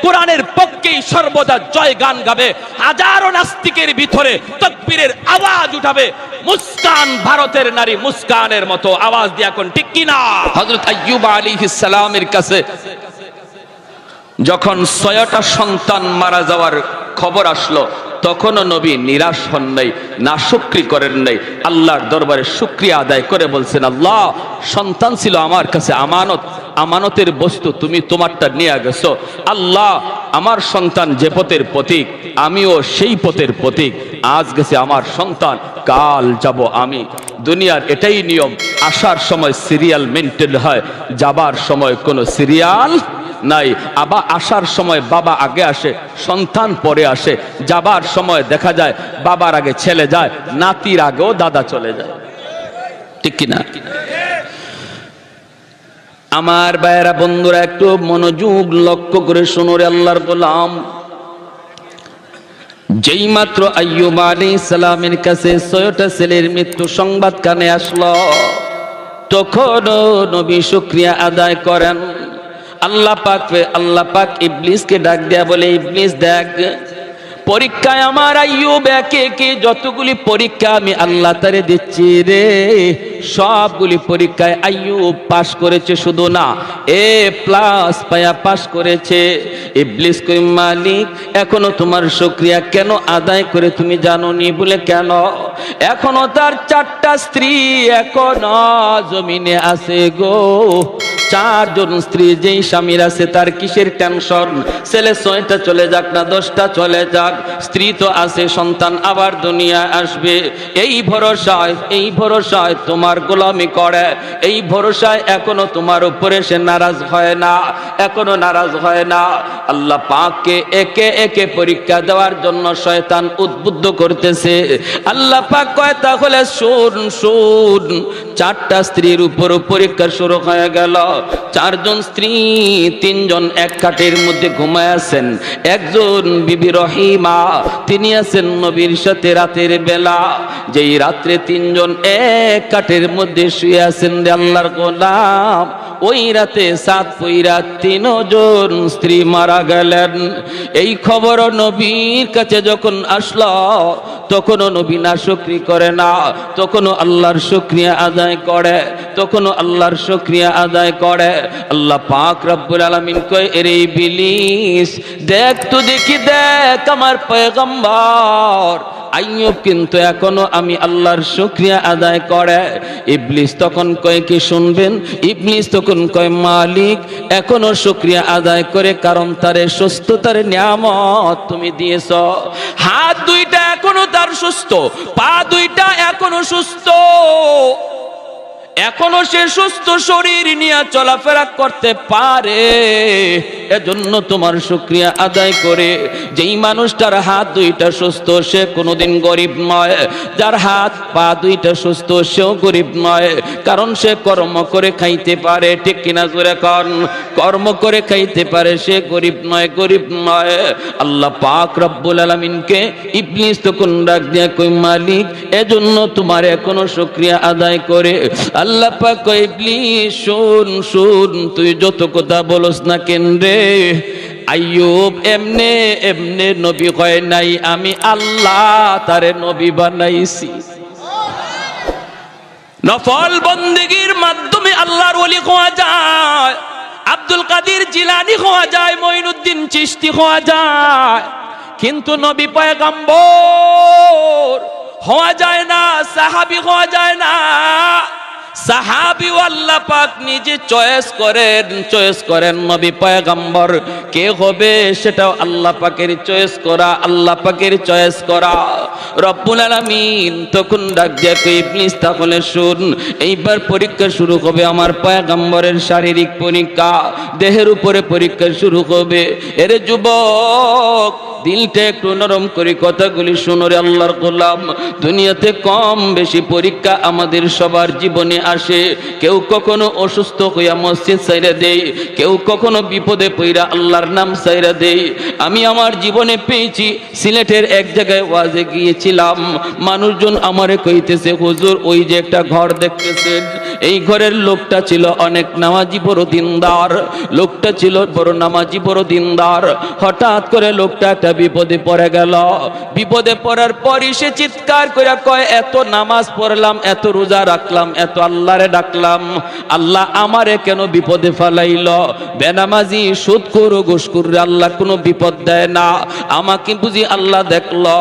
কোরআনের পক্ষেই সর্বদা জয়গান গাবে, হাজারো নাস্তিকের ভিতরে তাকবীরের আওয়াজ উঠাবে। মুস্কান ভারতের নারী মুস্কানের মতো আওয়াজ দিয়ে এখন ঠিক কিনা? হযরত আইয়ুব আলাইহিস সালামের কাছে যখন 6টা সন্তান মারা যাওয়ার খবর আসলো, তখনও নবী নিরাশ হন নাই, নাশুকরি করেন নাই। আল্লাহর দরবারে শুকরিয়া আদায় করে বলছেন, আল্লাহ, সন্তান ছিল আমার কাছে আমানত, আমানতের বস্তু, তুমি তোমারটা নিয়ে গেছো। আল্লাহ, আমার সন্তান যে পথের প্রতীক, আমিও সেই পথের প্রতীক। আজ গেছে আমার সন্তান, কাল যাব আমি। দুনিয়ার এটাই নিয়ম, আসার সময় সিরিয়াল মেনটেন হয়, যাবার সময় কোনো সিরিয়াল নাই। আবার আসার সময় বাবা আগে আসে, সন্তান পরে আসে। যাবার সময় দেখা যায় বাবার আগে ছেলে যায়, নাতির আগেও দাদা চলে যায়, ঠিক কিনা? আমার ভাইয়েরা, বন্ধুরা, একটু মনোযোগ লক্ষ্য করে শোনো রে আল্লাহর গোলাম। যেই মাত্র আইয়ুব আলাইহিস সালামের কাছে 6টা ছেলের মৃত্যু সংবাদ কানে আসলো, তখনও নবী শুকরিয়া আদায় করেন। আল্লাহ পাক ইবলিসকে ডাক দেয়া বলে, ইবলিস দেখ, পরীক্ষায় আমার আইয়ুব একে একে যতগুলি পরীক্ষা আমি আল্লাহ তারে দিচ্ছি রে, সবগুলি পরীক্ষায় আইয়ুব পাশ করেছে, শুধু না A+ পায়া পাশ করেছে। ইবলিস কই, মালিক, এখনো তোমার শুকরিয়া কেন আদায় করে তুমি জানোনি? বলে কেন? এখনো তার 4টা স্ত্রী এখনো জমিনে আছে গো। 4 জন স্ত্রী যেই স্বামীর আছে তার কিসের টেনশন? ছেলে 6টা চলে যাক না 10টা চলে যাক, স্ত্রী তো আছে, সন্তান আবার দুনিয়া আসবে। এই ভরসায় তোমার গোলামি করে, এই ভরসায় এখনো তোমার উপরে সে নারাজ হয় না, এখনো নারাজ হয় না। আল্লাহ পাককে একে একে পরীক্ষা দেওয়ার জন্য শয়তান উদ্বুদ্ধ করতেছে। আল্লাহ পাক কয়, তাহলে শুন, 4টা স্ত্রীর উপর পরীক্ষা শুরু হয়ে গেল। 4 জন স্ত্রী, 3 জন এক খাটের মধ্যে ঘুমায় আছেন। একজন বিবি রহিমা, তিনি আছেন নবীর সাথে রাতের বেলা। যেই রাত্রে 3 জন এক খাটের মধ্যে শুয়ে আছেন রে আল্লাহর গোলাম, ওই রাতে 7 পইরা 3 জন স্ত্রী মারা গেলেন। এই খবর নবীর কাছে যখন আসলো, তখনও নবী নাশুকরি করে না, তখনও আল্লাহর শুকরিয়া আদায় করে, তখনও আল্লাহর শুকরিয়া আদায় করে। আল্লাহ পাক রব্বুল আলামিন কয়, এরে ইবলিস, দেখ তো দেখি, দেখ আমার পয়গম্বর আইয়ুব কিন্তু এখনো আমি আল্লাহর শুকরিয়া আদায় করে। ইবলিস তখন কয়, কি শুনবেন? ইবলিস তখন কয়, মালিক, এখনো শুকরিয়া আদায় করে, কারণ তারে সুস্থতার নিয়ামত তুমি দিয়েছ। হাত 2টা এখনো তার সুস্থ, পা 2টা এখনো সুস্থ, এখনো সে সুস্থ শরীর নিয়ে চলাফেরা করতে পারে। এজন্য তোমার শুকরিয়া আদায় করে। যেই মানুষটার হাত 2টা সুস্থ, সে কোনোদিন গরিব নয়। যার হাত পা 2টা সুস্থ, সেও গরিব নয়, কারণ সে কর্ম করে খাইতে পারে, ঠিক কিনা জোরে কন? কর্ম করে খাইতে পারে, সে গরিব নয়, গরিব নয়। আল্লাহ পাক রব্বুল আলামিনকে ইবলিস তখন ডাক দিয়া কই, মালিক, এজন্য তোমার এখনো শুকরিয়া আদায় করে। আল্লাহ পাক কয়, ইবলিস শুন, তুই যত কথা বলস না কেন রে, আইয়ুব এমনে এমনে নবী হয় নাই, আমি আল্লাহ তারে নবী বানাইছি। নফল বন্দেগীর মাধ্যমে আল্লাহর ওলি হওয়া যায়, আব্দুল কাদের জিলানী হওয়া যায়, মঈনুদ্দিন চিশতি হওয়া যায়, কিন্তু নবী পয়গম্বর হওয়া যায় না, সাহাবী হওয়া যায় না। সাহাবী আল্লাহ পাক নিজে চয়েস করেন নবী পয়গম্বর কে হবে, সেটাও আল্লাহ পাকের চয়েস করা, আল্লাহ পাকের চয়েস করা। রব্বুল আলামিন তখন ডাক দিয়ে কই, ইবলিস, তাহলে শুন, এইবার পরীক্ষা শুরু হবে আমার পয়গম্বরের শারীরিক পরীক্ষা, দেহের উপরে পরীক্ষা শুরু হবে। এর যুবক, দিলটা একটু নরম করে কথাগুলি শুনো রে আল্লাহর গোলাম। দুনিয়াতে কম বেশি পরীক্ষা আমাদের সবার জীবনে আসে। কেউ কখনো অসুস্থ হইয়া মসজিদ ছাইরা দেই, কেউ কখনো বিপদে পইরা আল্লাহর নাম ছাইরা দেই। আমি আমার জীবনে পেয়েছি, সিলেটের এক জায়গায় ওয়াজে গিয়েছিলাম, মানুষজন আমারে কইতেছে হুজুর ওই যে একটা ঘর দেখতেছেন, এই ঘরের লোকটা ছিল অনেক নামাজি বড় দিনদার, লোকটা ছিল বড় নামাজি বড় দিনদার। হঠাৎ করে লোকটা একটা বিপদে পড়ে গেল। বিপদে পড়ার পরই সে চিৎকার করে কয়, এত নামাজ পড়লাম, এত রোজা রাখলাম, এত আল্লাহরে ডাকলাম, আল্লাহ আমারে কেন বিপদে ফেলাইল? বেনামাজি সুদখোর ঘুষখোর আল্লাহ কোনো বিপদ দেয় না, আমাকে বুঝি আল্লাহ দেখলো,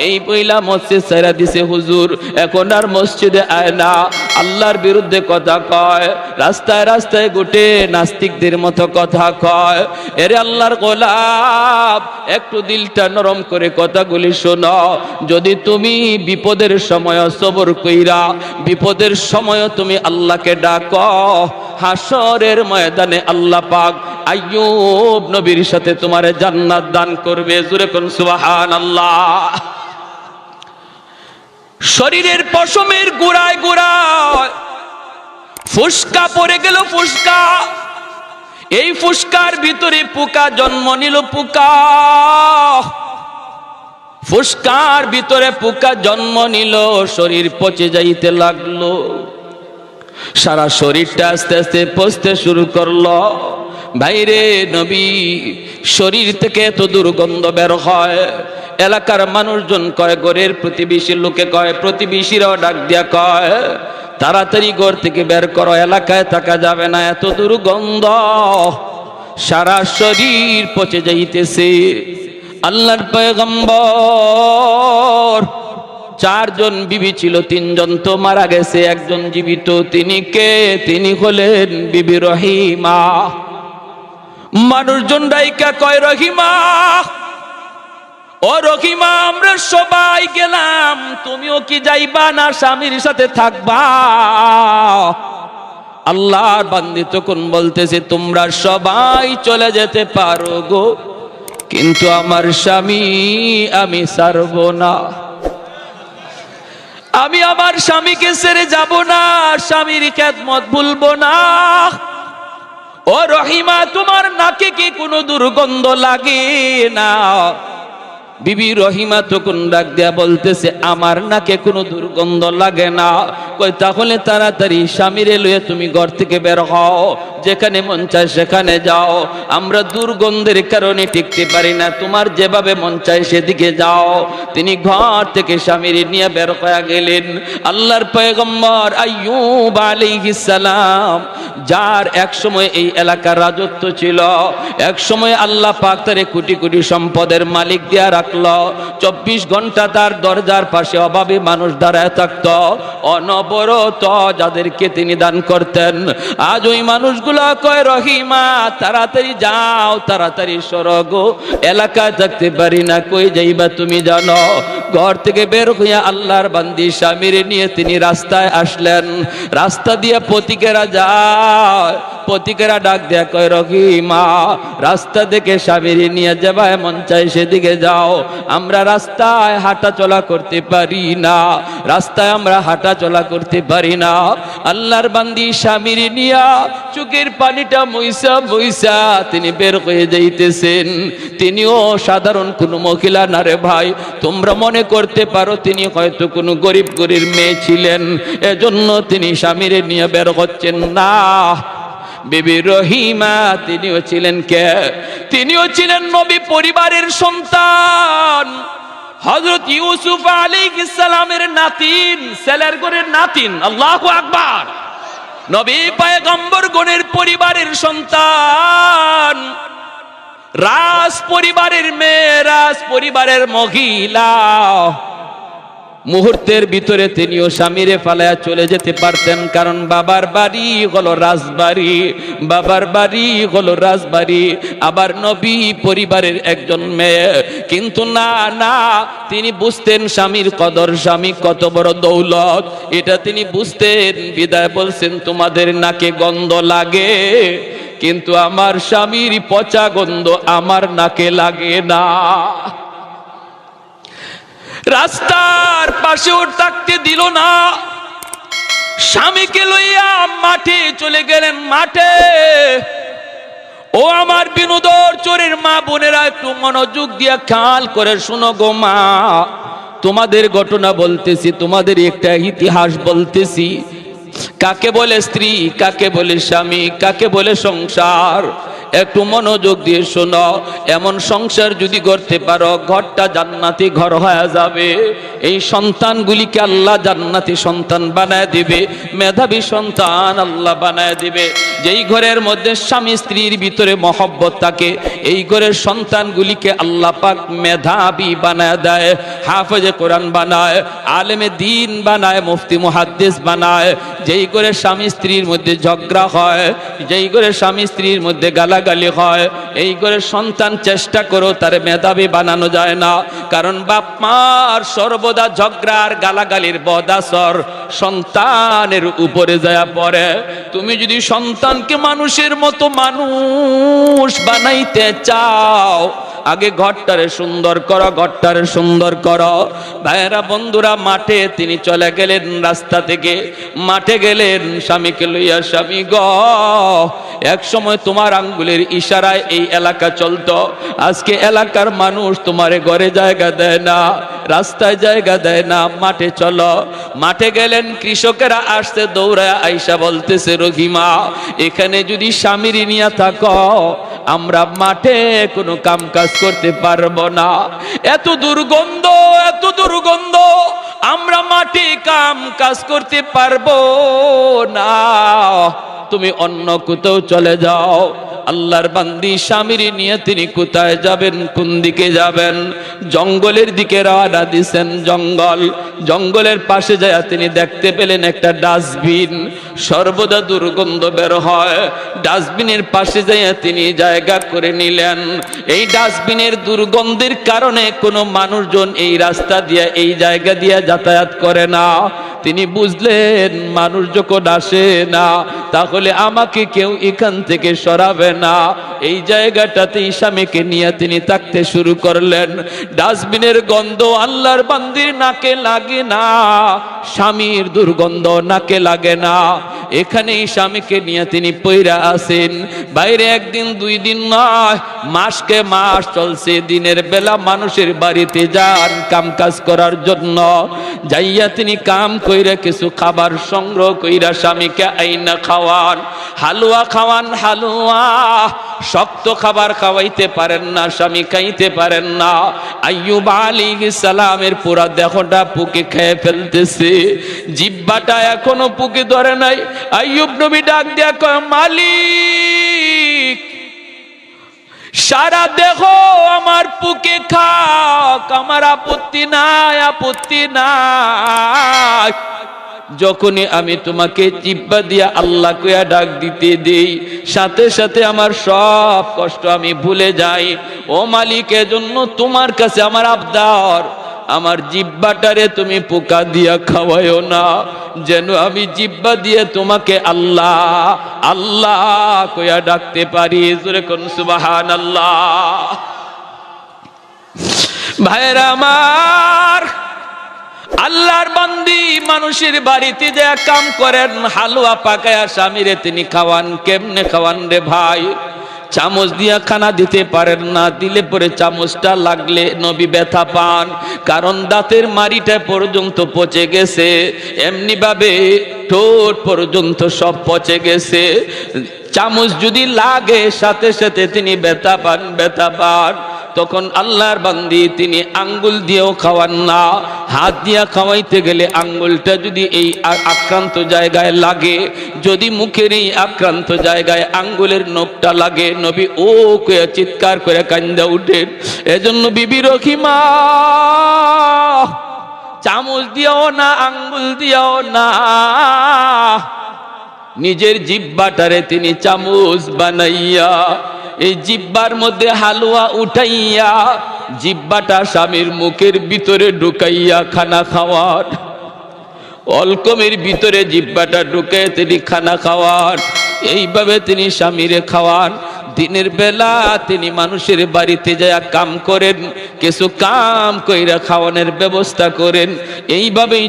এই বইলা মসজিদ ছেড়ে দিছে। হুজুর এখন আর মসজিদে আয় না, আল্লাহর বিরুদ্ধে কথা কয়, রাস্তায় রাস্তায় গোটে নাস্তিকদের মতো কথা কয়। এরে আল্লাহর গোলাম, একটু দিলটা নরম করে কথাগুলি শোনো। যদি তুমি বিপদের সময় সবর কইরা বিপদের সময় তুমি আল্লাহকে ডাকো, হাসরের ময়দানে আল্লাহ পাক আইয়ুব নবীর সাথে তোমারে জান্নাত দান করবে। জোরে কোন সুবহানাল্লাহ। শরীরের পশমের গোড়ায় গোড়ায় ফুসকা পড়ে গেল, ফুসকা। এই ফুসকার ভিতরে পোকা জন্ম নিল, পোকা। ফুসকার ভিতরে পোকা জন্ম নিল, শরীর পচে যাইতে লাগলো, সারা শরীরটা আস্তে আস্তে পচতে শুরু করলো। ভাইরে নবী, শরীর থেকে এত দুর্গন্ধ বের হয়, এলাকার মানুষজন কয়, ঘরের প্রতিবেশীর লোকে কয়, প্রতিবেশীরাও ডাক দিয়া কয়, তাড়াতাড়ি ঘর থেকে বের করো, এলাকায় থাকা যাবে না, এত দুর্গন্ধ, সারা শরীর পচে যাইতেছে। আল্লাহর পয়গম্বর, 4 জন বিবি ছিল, 3 জন তো মারা গেছে, একজন জীবিত। তিনি কে? তিনি হলেন বিবি রহিমা। মানুষজন ডাইকা কয়, রহিমা, ও রহিমা, আমরা সবাই গেলাম, তুমিও কি যাইবা না স্বামীর সাথে থাকবা? আল্লাহর বান্দি তখন বলতেছে, তোমরা সবাই চলে যেতে পারো গো, কিন্তু আমার স্বামী আমি ছাড়বো না, আমি আমার স্বামীকে ছেড়ে যাব না, স্বামীর খেদমত ভুলবো না। ও রহিমা, তোমার নাকে কি কোনো দুর্গন্ধ লাগে না? বিবি রহিমা তখন ডাক দেয়া বলতেছে, আমার নাকে কোনো দুর্গন্ধ লাগে না। কই, তাহলে তাড়াতাড়ি স্বামীরে লয়ে তুমি ঘর থেকে বের হও, যেখানে মন চায় সেখানে যাও, আমরা দুর্গন্ধের কারণে টিকতে পারি না, তোমার যেভাবে মন চায় সেদিকে যাও। তিনি ঘর থেকে স্বামীরে নিয়ে বের হয়ে গেলেন। আল্লাহর পয়গম্বর আইয়ুব আলাইহিস সালাম, যার এক সময় এই এলাকার রাজত্ব ছিল, এক সময় আল্লাহ পাক তারে কোটি কোটি সম্পদের মালিক দিয়া রাখলো। 24 ঘন্টা তার দরজার পাশে অভাবী মানুষ দাঁড়ায় থাকতো, অনবরত যাদেরকে তিনি দান করতেন। আজ ওই মানুষগুলো কয়, রহিমা তাড়াতাড়ি যাও, তাড়াতাড়ি সরো গো, এলাকায় থাকতে পারি না। কই যাইবা তুমি জানো? ঘর থেকে বের হইয়া আল্লাহর বান্দি স্বামীরে নিয়ে তিনি রাস্তায় আসলেন। রাস্তা দিয়ে পথিকেরা যায়, পথিকেরা ডাক দেয়া কয়, রহিমা, রাস্তা দেখে স্বামীরে নিয়ে যাবা, মন চাই সেদিকে যাও, আমরা রাস্তায় হাঁটা চলা করতে পারি না, রাস্তায় আমরা হাঁটা চলা করতে পারি না। আল্লাহর বান্দি স্বামীর নিয়া চোখের পানিটা মুইসা মুইসা তিনি বের হয়ে যাইতেছেন। তিনিও সাধারণ কোনো মহিলা না রে ভাই, তোমরা মনে করতে পারো তিনি হয়তো কোনো গরিব গরিব মেয়ে ছিলেন, এজন্য তিনি স্বামীর নিয়ে বের হচ্ছেন না। বিবি রহিমা তিনিও ছিলেন কে? তিনিও ছিলেন নবী পরিবারের সন্তান, হযরত ইউসুফ আলাইহিস সালামের নাতিন, ছেলের ঘরের নাতিন। আল্লাহু আকবার। নবী পয়গম্বর গণের পরিবারের সন্তান, রাজ পরিবারের মেয়ে, রাজ পরিবারের মহিলা। মুহূর্তের ভিতরে তিনিও স্বামীরে ফালায়া চলে যেতে পারতেন, কারণ বাবার বাড়ি হলো রাজবাড়ি, বাবার বাড়ি হলো রাজবাড়ি, আবার নবী পরিবারের একজন মেয়ে। কিন্তু না না, তিনি বুঝতেন স্বামীর কদর, স্বামী কত বড় দৌলত, এটা তিনি বুঝতেন। বিদায় বলছেন, তোমাদের নাকে গন্ধ লাগে, কিন্তু আমার স্বামীর পচা গন্ধ আমার নাকে লাগে না। রাস্তার পাশেও থাকতে দিল না, স্বামীকে লইয়া মাঠে চলে গেলেন। মাঠে ও আমার বিনোদর চোরের মা বোনেরা, একটু মনোযোগ দিয়া খেয়াল করে শুনো গো মা, তোমাদের ঘটনা বলতেছি, তোমাদের একটা ইতিহাস বলতেছি। কাকে বলে স্ত্রী, কাকে বলে স্বামী, কাকে বলে সংসার, একটু মনোযোগ দিয়ে শোনো। এমন সংসার যদি করতে পারো, ঘরটা জান্নাতি ঘর হয়ে যাবে। এই সন্তানগুলিকে আল্লাহ জান্নাতি সন্তান বানায় দিবে, মেধাবী সন্তান আল্লাহ বানায় দিবে। যেই ঘরের মধ্যে স্বামী স্ত্রীর ভিতরে মহব্বত থাকে, এই ঘরের সন্তানগুলিকে আল্লাহ পাক মেধাবী বানায় দেয়, হাফেজে কোরআন বানায়, আলেমে দ্বীন বানায়, মুফতি মুহাদ্দিস বানায়। যেই ঘরে স্বামী স্ত্রীর মধ্যে ঝগড়া হয়, যেই ঘরে স্বামী স্ত্রীর মধ্যে গালাগালি হয়, এই ঘরে সন্তান চেষ্টা করো তার মেধাবী বানানো যায় না। কারণ বাপ মার সর্বদা ঝগড়ার গালাগালির বদাসর সন্তানের উপরে যায় পড়ে। তুমি যদি সন্তানকে মানুষের মতো মানুষ বানাইতে চাও, আগে ঘরটারে সুন্দর করো, ঘরটারে সুন্দর করো। ভাইয়েরা বন্ধুরা, মাঠে তিনি চলে গেলেন, রাস্তা থেকে মাঠে গেলেন স্বামীকে লইয়া। স্বামী গ, এক সময় তোমার আঙ্গুলের ইশারায় এই এলাকা চলতো, আজকে এলাকার মানুষ তোমারে ঘরে জায়গা দেয় না, রাস্তায় জায়গা দেয় না, মাঠে চলো। মাঠে গেলেন, কৃষকেরা আসতে দৌড়ায় আইসা বলতেছে, রহিমা এখানে যদি স্বামীর নিয়ে থাকো, আমরা মাঠে কোনো কাম কাজ করতে পারবো না, এত দুর্গন্ধ, এত দুর্গন্ধ, আমরা মাঠে কাম কাজ করতে পারবো না, তুমি অন্য কোথাও চলে যাও। আল্লাহর বান্দি স্বামীর নিয়ে তিনি কোথায় যাবেন, কোন দিকে যাবেন? জঙ্গলের দিকে রওনা দিছেন। জঙ্গলের পাশে যায় তিনি দেখতে পেলেন একটা ডাস্টবিন, সর্বদা দুর্গন্ধ বের হয়। ডাস্টবিনের পাশে যাইয়া তিনি জায়গা করে নিলেন। এই ডাস্টবিনের দুর্গন্ধের কারণে কোনো মানুষজন এই রাস্তা দিয়ে, এই জায়গা দিয়ে যাতায়াত করে না। তিনি বুঝলেন মানুষ যখন আসে না, তাহলে আমাকে কেউ এখান থেকে সরাবে না। এই জায়গাটাতে স্বামীকে নিয়ে তিনি থাকতে শুরু করলেন। ডাস্টবিনের গন্ধ আল্লাহর বান্দির নাকে লাগে না, স্বামীর দুর্গন্ধ নাকে লাগে না। এখানেই স্বামীকে নিয়ে তিনি পইরা আছেন। বাইরে একদিন দুই দিন নয়, মাসকে মাস চলছে। দিনের বেলা মানুষের বাড়িতে যান কাম কাজ করার জন্য, যাইয়া তিনি কাম কইরা কিছু খাবার সংগ্রহ কইরা স্বামীকে আইনা খাওয়ান, হালুয়া খাওয়ান, হালুয়া। শক্ত খাবার খাওয়াইতে পারেন না, স্বামী খাইতে পারেন না। আইয়ুব আলাইহিস সালামের পুরা দেহটা পুকে খেয়ে ফেলতেছে, জিহ্বাটা এখনো পুকে ধরে নাই। আইয়ুব নবী ডাক দিয়া কয়, মালিক সারা দেহ আমার পুকে খাক, আমার আপত্তি নাই, আপত্তি নাই। যখনই আমি তোমাকে জিহ্বা দিয়া আল্লাহ কইয়া ডাক দিতে দেই, সাথে সাথে আমার সব কষ্ট আমি ভুলে যাই। ও মালিক, এজন্য তোমার কাছে আমার আবদার, আমার জিহ্বাটারে তুমি পোকা দিয়া খাওয়ায়ো না, যেন আমি জিহ্বা দিয়ে তোমাকে আল্লাহ আল্লাহ কইয়া ডাকতে পারি। জোরে কোন সুবহানাল্লাহ। ভাইরা আমার, আল্লাহর বান্দি মানুষের বাড়িতে যে কাম করেন, হালুয়া পাকায়া স্বামীরে তিনি খাওয়ান। কেমনে খাওয়ান রে ভাই? চামচ দিয়া খানা দিতে পারেন না, দিলে পরে চামচটা লাগলে নবী ব্যথা পান, কারণ দাঁতের মাড়িটা পর্যন্ত পচে গেছে, এমনি ভাবে ঠোঁট পর্যন্ত সব পচে গেছে। চামচ যদি লাগে সাথে সাথে তিনি ব্যথা পান, ব্যথা পান। তখন আল্লাহর বান্দি তিনি আঙ্গুল দিয়েও খাওয়ান না, হাত দিয়া খাওয়াইতে গেলে আঙ্গুলটা যদি এই আক্রান্ত জায়গায় লাগে, যদি মুখের এই আক্রান্ত জায়গায় আঙ্গুলের নখটা লাগে, নবী ও কয়ে চিৎকার করে কান্দা উঠেন। এজন্য বিবি রহিমা চামচ দিও না, আঙ্গুল দিও না, নিজের জিহ্বাটারে তিনি চামচ বানাইয়া এই জিহ্বার মধ্যে হালুয়া উঠাইয়া জিহ্বাটা স্বামীর মুখের ভিতরে ঢুকাইয়া খানা খাওয়ার, অলকমের ভিতরে জিহ্বাটা ঢুকে তিনি খানা খাওয়ান। এইভাবে তিনি স্বামীরে খাওয়ান। দিনের বেলা তিনি মানুষের বাড়িতে যায় কাম করেন, কিছু কাম কইরা খাওয়ানোর ব্যবস্থা করেন। এইভাবেই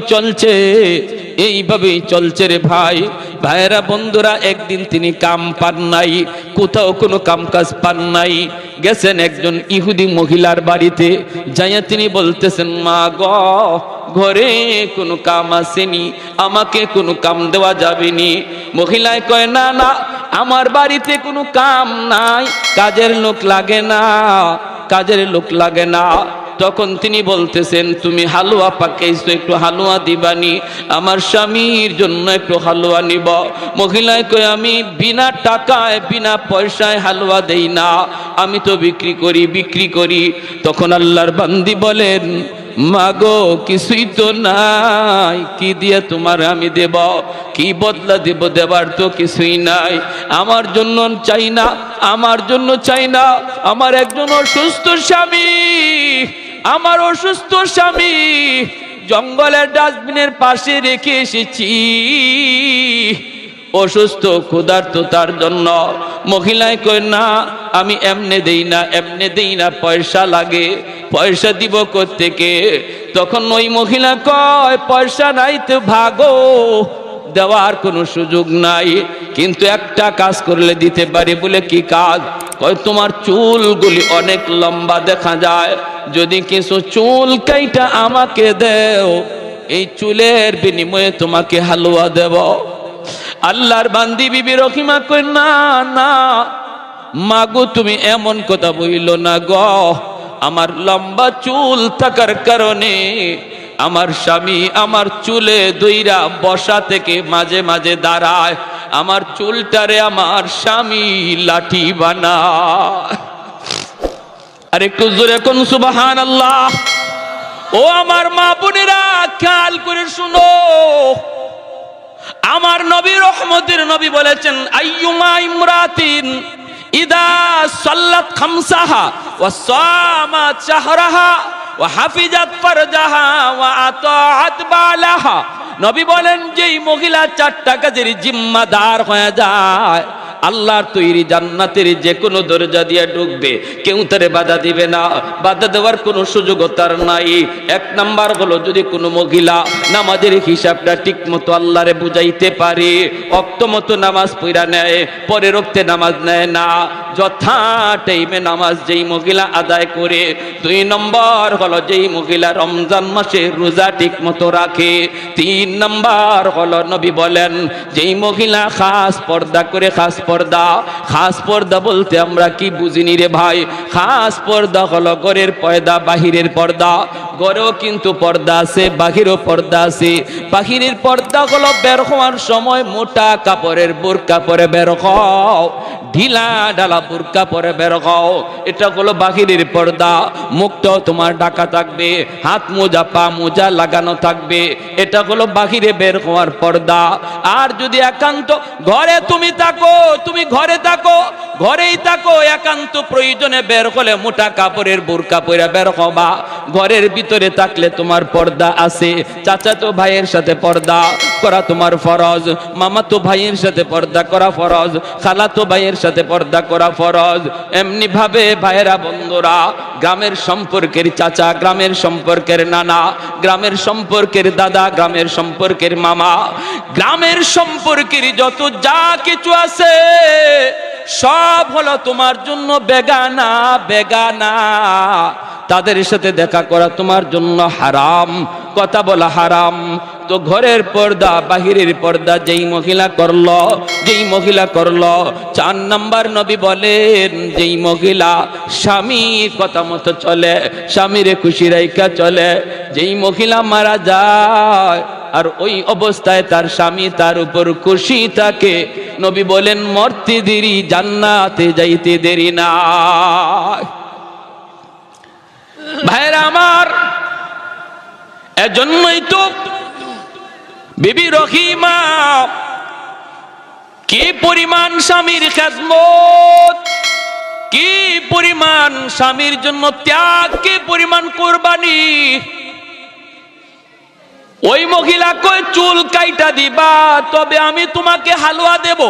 চলছে রে ভাই। ভাইয়েরা বন্ধুরা, একদিন তিনি কাম পান নাই, কোথাও কোনো কাম কাজ পান নাই। গেছেন একজন ইহুদি মহিলার বাড়িতে, যাইয়া তিনি বলতেছেন, মা গো, ঘরে কোনো কাম আসেনি, আমাকে কোনো কাম দেওয়া যাবেনি। মহিলায় কয়, না না, আমার বাড়িতে কোনো কাম নাই, কাজের লোক লাগে না। তখন তিনি বলতেছেন, তুমি হালুয়া পাকাইছো, একটু হালুয়া দিবানি, আমার স্বামীর জন্য একটু হালুয়া নিব। মহিলায় কয়, আমি বিনা টাকায় বিনা পয়সায় হালুয়া দেই না, আমি তো বিক্রি করি। তখন আল্লাহর বান্দি বলেন, মাগো, কিছুই তো নাই, কি দিয়ে তোমার আমি দেব, কি বদলা দেব, দেবার তো কিছুই নাই। আমার জন্য চাই না, আমার একজন অসুস্থ স্বামী জঙ্গলের ডাস্টবিনের পাশে রেখে এসেছি, অসুস্থ ক্ষুধার্ত তার জন্য। মহিলায় কয়, না, আমি এমনে দেই না, পয়সা লাগে, পয়সা দিব কোত্থেকে? তখন ওই মহিলা কয়, পয়সা নাই তো ভাগো, দেওয়ার কোনো সুযোগ নাই, কিন্তু একটা কাজ করলে দিতে পারি। বলে কি কাজ? কয়, তোমার চুলগুলি অনেক লম্বা দেখা যায়, যদি কিছু চুল কাইটা আমাকে দেও, এই চুলের বিনিময়ে তোমাকে হালুয়া দেব। আল্লাহর বান্দি বিবি রহিমা কয়, না না মাগো, তুমি এমন কথা বইল না গো, আমার লম্বা চুল থাকার কারণে আমার স্বামী আমার চুলে দইরা বসা থেকে মাঝে মাঝে দাঁড়ায়, আমার চুলটারে আমার স্বামী লাঠি বানায়। আর একটু জোরে কোন সুবহানাল্লাহ। ও আমার মা বোনেরা, খেয়াল করে শুনো, আমার নবী রহমতের নবী বলেছেন, আইয়ুমা ইমরাতিন ইদা সাল্লাত খামসাহা ওয়া সামাত শাহরাহা ওয়া হাফিজাত ফারজাহা ওয়া আতাআত বালাহা। নবী বলেন, যেই মহিলা 4টা কাজের জিম্মাদার হয়ে যায়, আল্লাহর তৈরি জান্নাতের যে কোনো দরজা দিয়ে ঢুকবে, কেউ তারে বাধা দিবে না, বাধা দেওয়ার কোনো সুযোগ তার নাই। 1 নাম্বার হলো, যদি কোনো মহিলা নামাজের হিসাবটা ঠিক মতো আল্লাহরে বুঝাইতে পারে, ওয়াক্ত মতো নামাজ পড়া নেয়, পরের ওয়াক্তে নামাজ নেয় না, যথা টাইমে নামাজ যেই মহিলা আদায় করে। 2 নম্বর হলো, যেই মহিলা রমজান মাসে রোজা ঠিক মতো রাখে। 3 নম্বর হলো, নবী বলেন, যেই মহিলা খাস পর্দা করে। খাস পর্দা বলতে আমরা কি বুঝিনি রে ভাই? খাস পর্দা হলো ঘরের পর্দা, বাহিরের পর্দা। ঘরেও কিন্তু পর্দা আছে, বাহিরেও পর্দা আছে। বাহিরের পর্দা হলো বের হওয়ার সময় মোটা কাপড়ের বোরকা পরে বের হও, ঢিলা ঢালা বোরকা পরে বের হও, এটা হলো বাহিরের পর্দা। মুখটাও তোমার ঢাকা থাকবে, হাত মোজা পা মোজা লাগানো থাকবে, এটা হলো বাহিরে বের হওয়ার পর্দা। আর যদি একান্ত ঘরে তুমি থাকো, তুমি ঘরেই থাকো, একান্ত প্রয়োজনে বের হলে মোটা কাপড়ের বোরকা পরে বের হবা। ঘরের ভিতরে থাকলে তোমার পর্দা আছে। চাচাতো ভাইয়ের সাথে পর্দা করা তোমার ফরজ, মামাতো ভাইয়ের সাথে পর্দা করা ফরজ, খালাতো ভাইয়ের সাথে পর্দা করা ফরজ। এমনি ভাবে ভাইয়েরা বন্ধুরা, গ্রামের সম্পর্কের চাচা, গ্রামের সম্পর্কের নানা, গ্রামের সম্পর্কের দাদা, গ্রামের সম্পর্কের মামা, গ্রামের সম্পর্কের যত যা কিছু আছে, সব হলো তোমার জন্য বেগানা। তাদের সাথে দেখা করা তোমার জন্য হারাম, কথা বলা হারাম। তো ঘরের পর্দা, বাহিরের পর্দা যেই মহিলা করলো, 4 নাম্বার নবী বলেন, যেই মহিলা স্বামীর কথা মতো চলে, স্বামীরে খুশি রাইখা চলে। যেই মহিলা মারা যায় আর ওই অবস্থায় তার স্বামী তার উপর খুশি থাকে, নবী বলেন, মরতে দেরি, জান্নাতে যাইতে দেরি না। ভাইরা আমার, এজন্যই তো বিবি রহিমা কি পরিমাণ স্বামীর খেদমত, কি পরিমাণ স্বামীর জন্য ত্যাগ, কি পরিমাণ কুরবানি। ওই মহিলা কই, চুল কাইটা দিবা তবে আমি তোমাকে হালুয়া দেব।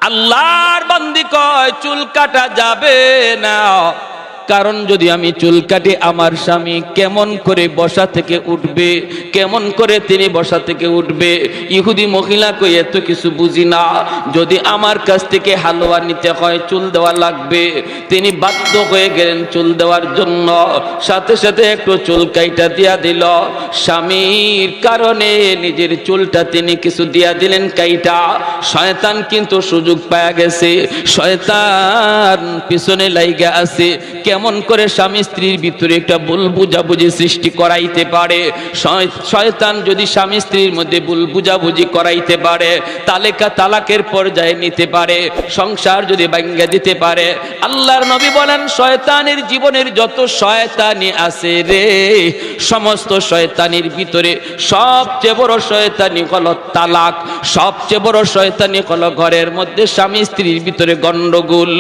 আল্লাহর বান্দি কয় চুল কাটা যাবে না, কারণ যদি আমি চুল কাটি আমার স্বামী কেমন করে বসা থেকে উঠবে, কেমন করে তিনি বসা থেকে উঠবে। ইহুদি মহিলা কই এত কিছু বুঝি না, যদি আমার কাছ থেকে হালুয়া নিতে হয় চুল দেওয়া লাগবে। তিনি বাধ্য হয়ে গেলেন চুল দেওয়ার জন্য, সাথে সাথে একটু চুল কাইটা দিয়া দিল। স্বামীর কারণে নিজের চুলটা তিনি কিছু দিয়া দিলেন কাইটা। শয়তান কিন্তু সুযোগ পায়া গেছে, শয়তান পিছনে লাইগা আছে কেমন করে স্বামী স্ত্রীর ভিতরে একটা ভুল বুঝাবুঝি সৃষ্টি করাইতে পারে। শয়তান যদি স্বামী স্ত্রীর মধ্যে ভুল বুঝাবুঝি করাইতে পারে, তালাকের পর্যায়ে নিতে পারে, সংসার যদি ভাঙ্গা দিতে পারে। আল্লাহর নবী বলেন শয়তানের জীবনের যত শয়তানি আছে রে, সমস্ত শয়তানির ভিতরে সবচেয়ে বড় শয়তানি হলো তালাক, সবচেয়ে বড় শয়তানি হলো ঘরের মধ্যে স্বামী স্ত্রীর ভিতরে গন্ডগোল।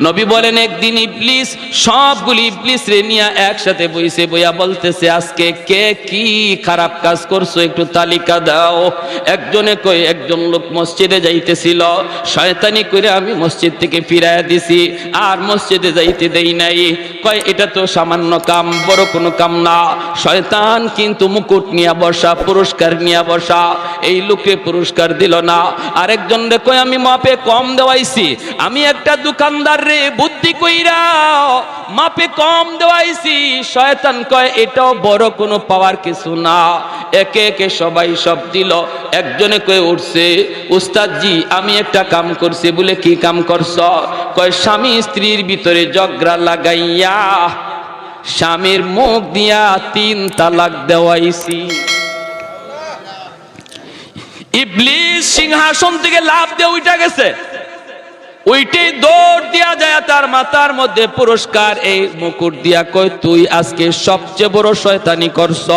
নবী বলেন একদিন ইবলিস সবগুলি ইবলিস রে নিয়ে একসাথে বইছে, বইয়া বলতেছে আজকে কে কি খারাপ কাজ করছো একটু তালিকা দাও। একজনে কই একজন লোক মসজিদে যাইতেছিল, শয়তানি করে আমি মসজিদ থেকে ফিরাইয়া দিছি, আর মসজিদে যাইতে দেই নাই। কয় এটা তো সামান্য কাম, বড় কোনো কাম না। শয়তান কিন্তু মুকুট নিয়ে বসা, পুরস্কার নিয়ে বসা, এই লোককে পুরস্কার দিল না। আরেকজন রে কয় আমি মাপে কম দেওয়াইছি, আমি একটা দোকানদার রে বুদ্ধি কইরা মাপে কম দেওয়াইছি। শয়তান কয় এটাও বড় কোনো পাওয়ার কিছু না। একে একে সবাই সব দিল। একজনে কয়ে উঠছে উস্তাদজি আমি একটা কাম করছি। বলে কি কাম করছ? কয় স্বামী স্ত্রীর ভিতরে ঝগড়া লাগাইয়া স্বামীর মুখ দিয়া 3 তালাক দেওয়াইছি। ইবলিস সিংহাসন থেকে লাফ দিয়ে উঠে গেছে, ওইটাই দৌড় দিয়া যায় তার মাথার মধ্যে পুরস্কার এই মুকুট দিয়া কয় তুই আজকে সবচেয়ে বড় শয়তানি করছ,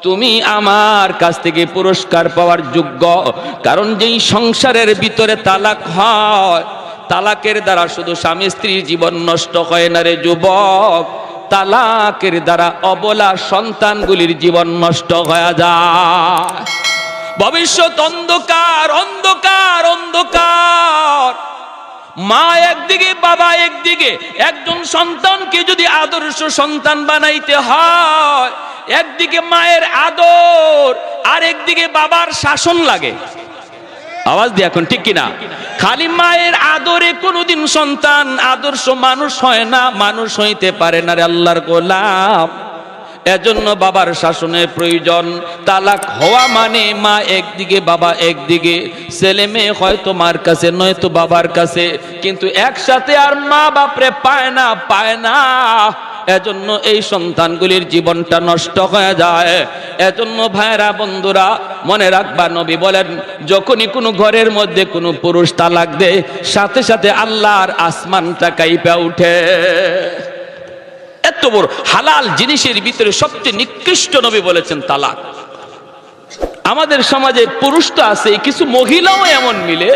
তুমি আমার কাছ থেকে পুরস্কার পাওয়ার যোগ্য। কারণ যেই সংসারের ভিতরে তালাক হয়, তালাকের দ্বারা শুধু স্বামী স্ত্রীর জীবন নষ্ট হয় না রে যুবক, তালাকের দ্বারা অবলা সন্তানগুলির জীবন নষ্ট হয়ে যায়। ভবিষ্যৎ অন্ধকার অন্ধকার অন্ধকার। মা একদিকে বাবা একদিকে, একজন সন্তানকে যদি আদর্শ সন্তান বানাইতে হয়, একদিকে মায়ের আদর আর একদিকে বাবার শাসন লাগে। আওয়াজ দিয়ে এখন ঠিক কিনা? খালি মায়ের আদরে কোনোদিন সন্তান আদর্শ মানুষ হয় না, মানুষ হইতে পারে না রে আল্লাহর গোলাম। এজন্য বাবার শাসনের প্রয়োজন। তালাক হওয়া মানে মা একদিকে বাবা একদিকে, ছেলে মেয়ে হয়তো মার কাছে নয়তো বাবার কাছে, কিন্তু একসাথে আর মা বাপরে পায় না, পায় না। এজন্য এই সন্তানগুলির জীবনটা নষ্ট হয়ে যায়। এজন্য ভাইরা বন্ধুরা মনে রাখবা, নবী বলেন যখনই কোনো ঘরের মধ্যে কোনো পুরুষ তালাক দেয়, সাথে সাথে আল্লাহর আসমানটা কাঁইপা উঠে। এত বড় হালাল জিনিসের ভিতরে সবচেয়ে নিকৃষ্ট নবী বলেছেন তালাক। আমাদের সমাজে পুরুষ তো আছে, কিছু মহিলাও এমন মিলে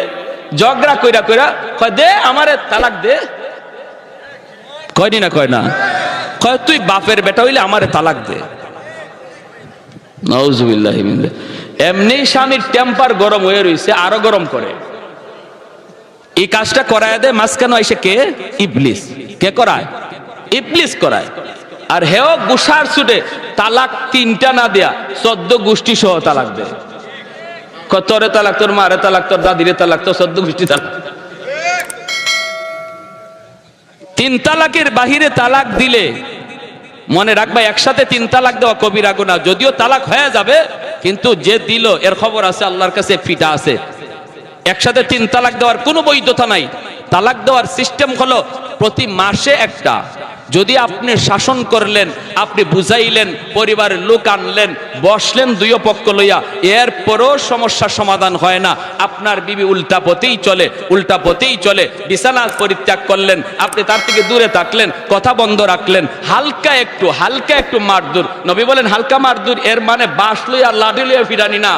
ঝগড়া কইরা কইরা কয় দে আমারে তালাক দে। কয়নি না? কয় না? কয় তুই বাপের বেটা হইলে আমারে তালাক দে। নাউজুবিল্লাহি মিন যালিক। এমনি স্বামীর টেম্পার গরম হয়ে রইছে, আরো গরম করে। এই কাজটা করায় দেয় মাঝখানে এসে কে? ইবলিস। কে করায়? ইবলিস করায়। আর হেও গুসার ছুটে তালাক 3টা না দেয়া 14 গোষ্ঠী সহ তালাক দেয়। তোরে তালাক, তোর মারে তালাক, তোর দাদিরে তালাক, তোর 14 গোষ্ঠী তালাক। 3 তালাকের বাহিরে তালাক দিলে মনে রাখবা একসাথে 3 তালাক দেওয়া কবিরা গুনাহ। যদিও তালাক হয়ে যাবে, কিন্তু যে দিল এর খবর আছে আল্লাহর কাছে, ফিটা আছে। একসাথে 3 তালাক দেওয়ার কোনো বৈধতা নাই। তালাক দেওয়ার সিস্টেম হলো প্রতি মাসে একটা। যদি আপনি শাসন করলেন, আপনি বুঝাইলেন, পরিবারের লোক আনলেন, বসলেন 2 পক্ষ লইয়া, এরপরও সমস্যার সমাধান হয় না, আপনার বিবি উল্টা পথেই চলে, উল্টা পথেই চলে, বিছানা পরিত্যাগ করলেন, আপনি তার থেকে দূরে থাকলেন, কথা বন্ধ রাখলেন, হালকা একটু মারদুর। নবী বলেন হালকা মারদুর এর মানে বাঁশ লইয়া লাঠি লইয়া ফিরানি না,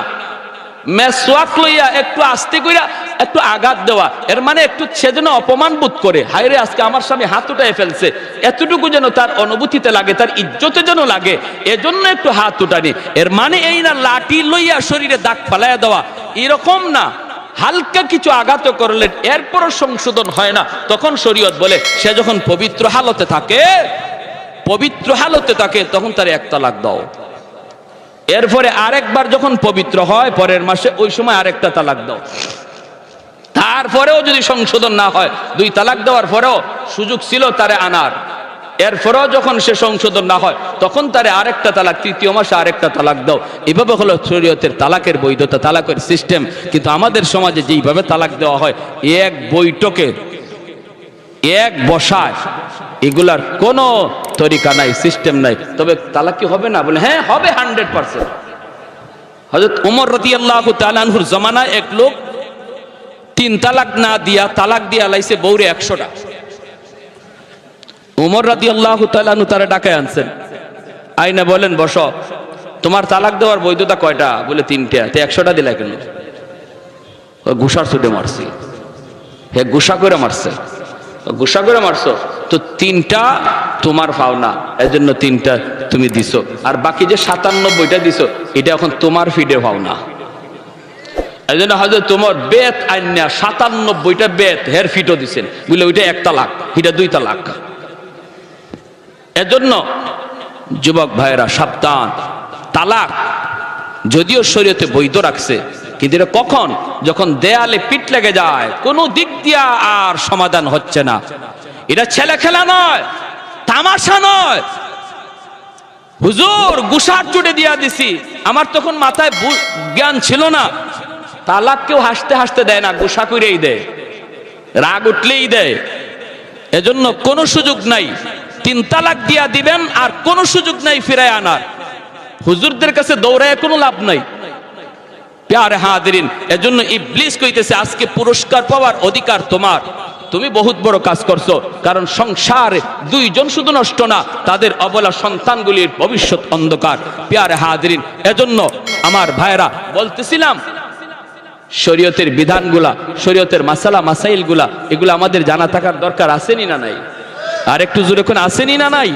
মেসওয়াক লইয়া একটু আস্তে কইরা একটু আঘাত দেওয়া। এর মানে একটু সে যেন অপমান বোধ করে, হায় রে আজকে আমার স্বামী হাত উঠায় ফেলছে, এতটুকু যেন তার অনুভূতিতে লাগে, তার ইজ্জতে যেন লাগে, এজন্য একটু হাত উঠানি। এর মানে এই না লাঠি লইয়া শরীরে দাগ ফালাইয়া দেওয়া, এরকম না। হালকা কিছু আঘাত করলেন, এরপরও সংশোধন হয় না, তখন শরীয়ত বলে সে যখন পবিত্র হালতে থাকে তখন তার এক তালাক দাও। এরপরে আরেকবার যখন পবিত্র হয় পরের মাসে, ওই সময় আরেকটা তালাক দাও। তারপরেও যদি সংশোধন না হয়, 2 তালাক দেওয়ার পরেও সুযোগ ছিল তারে আনার, এরপরেও যখন সে সংশোধন না হয় তখন তারে আরেকটা তালাক, 3য় মাসে আরেকটা তালাক দাও। এভাবে হলো শরীয়তের তালাকের বৈধতা, তালাকের সিস্টেম। কিন্তু আমাদের সমাজে যেইভাবে তালাক দেওয়া হয়, এক বৈঠকে এক বসায়, এগুলার কোনো তরিকা নাই, সিস্টেম নাই। তবে তালাক কি হবে না? বলে হ্যাঁ হবে, 100%। হযরত ওমর রাদিয়াল্লাহু তাআলা আনহুর জামানায় এক লোক 3 তালাক না দিয়া তালাক দিয়া লাইছে বউরে 100টা। ওমর রাদিয়াল্লাহু তাআলা আনহু তারে ডাকায় আনছেন, আইনা বলেন বসো, তোমার তালাক দেওয়ার বৈধতা কয়টা? বলে 3টা। তে 100টা দিলা কেন? গুসার ছুটে মারছি। হে গুসা করে মারছে, গুসা করে মারছো তো 3টা তোমার পাওনা, এজন্য 3টা তুমি দিছো, আর বাকি যে 97টা দিছো এটা এখন তোমার ফিডে পাওনা। এজন্য হয়তো তোমার বেত আইনা 97টা বেত হের ফিটও দিছেন, বলে ওইটা 1 তালাক, এটা 2 তালাক। এজন্য যুবক ভাইরা সাবধান। তালাক যদিও শরীয়তে বৈধ রাখছে, কিন্তু এটা কখন? যখন দেয়ালে পিঠ লেগে যায়, কোনো দিক দিয়া আর সমাধান হচ্ছে না। এটা ছেলে খেলা নয়, তামাশা নয়। হুজুর গুসার চুটে দিয়া দিছি, আমার তখন মাথায় জ্ঞান ছিল না। তালাক কেউ হাসতে হাসতে দেয় না, গুসা করেই দেয়, রাগ উঠলেই দেয়। এজন্য কোনো সুযোগ নাই 3 তালাক দিয়া দিবেন, আর কোনো সুযোগ নাই ফিরায় আনার। হুজুরদের কাছে দৌড়ায় কোনো লাভ নাই। প্যারে হাজিরিন, এজন্য ইবলিস কইতেছে আজকে পুরস্কার পাওয়ার অধিকার তোমার, তুমি বহুত বড় কাজ করছো। কারণ সংসারে 2 জন শুধু নষ্ট না, তাদের অবলা সন্তানগুলির ভবিষ্যৎ অন্ধকার। প্যারে হাজিরিন, এজন্য আমার ভাইরা বলতেছিলাম, শরীয়তের বিধানগুলা, শরীয়তের মাসালা মাসাইলগুলা, এগুলো আমাদের জানা থাকার দরকার আসেনি না নাই? আর একটু জোরে কোন আসেনি না নাই?